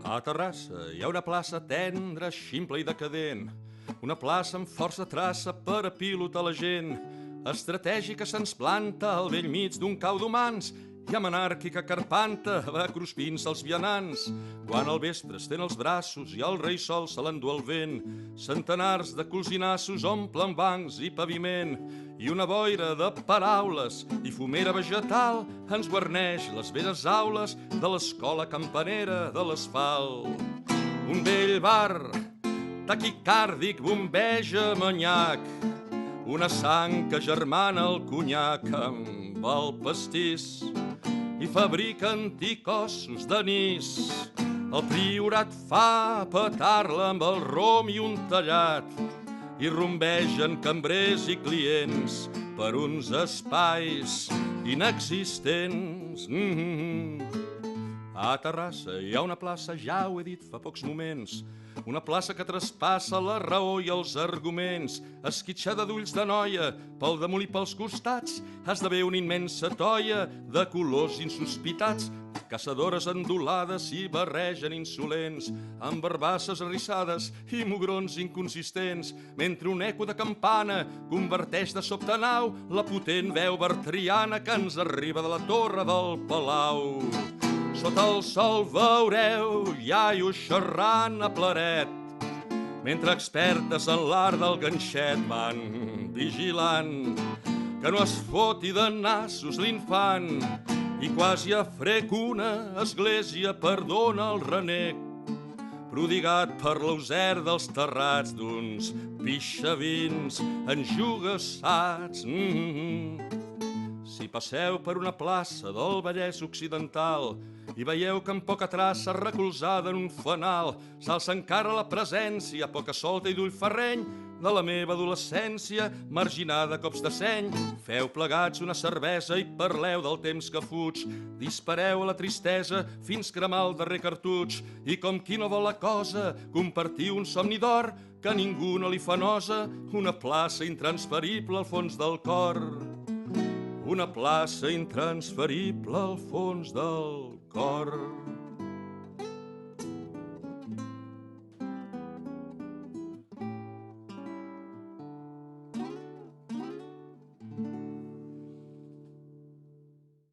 A Terrassa hi ha una plaça tendra, ximple i decadent, una plaça amb força traça per a pilotar la gent, estratègica se'ns planta al vell mig d'un cau d'humans i amb anàrquica carpanta va cruspint-se els vianants. Quan al vespre estén els braços i el rei sol se l'endú el vent, centenars de colzinassos omplen bancs i paviment i una boira de paraules i fumera vegetal ens guarneix les velles aules de l'escola campanera de l'asfalt. Un vell bar taquicàrdic bombeja manyac, una sang que germana el conyac amb el pastís i fabrica anticossos d'anís. El priorat fa petar-la amb el rom i un tallat i rumbegen cambrers i clients per uns espais inexistents. A Terrassa hi ha una plaça, ja ho he dit fa pocs moments, una plaça que traspassa la raó i els arguments, esquitxada d'ulls de noia, pel damunt i pels costats, esdevé una immensa toia de colors insospitats, caçadores endolades i barregen insolents, amb barbasses arrissades i mugrons inconsistents, mentre un eco de campana converteix de sobte nau la potent veu bertriana que ens arriba de la torre del palau. Sota el sol veureu iaios xerrant a plaret, mentre expertes en l'art del ganxet van vigilant que no es foti de nassos l'infant i quasi a frec una església perdona el renec prodigat per l'auser dels terrats d'uns pixavins enjugassats. Si passeu per una plaça del Vallès Occidental i veieu que amb poca traça recolzada en un fanal s'alça encara la presència poca solta i d'ull ferreny de la meva adolescència marginada a cops de seny, feu plegats una cervesa i parleu del temps que fuig, dispareu a la tristesa fins cremar el darrer cartutx i com qui no vol la cosa compartiu un somni d'or que a ningú no li fa nosa, una plaça intransferible al fons del cor. Una plaça intransferible al fons del cor.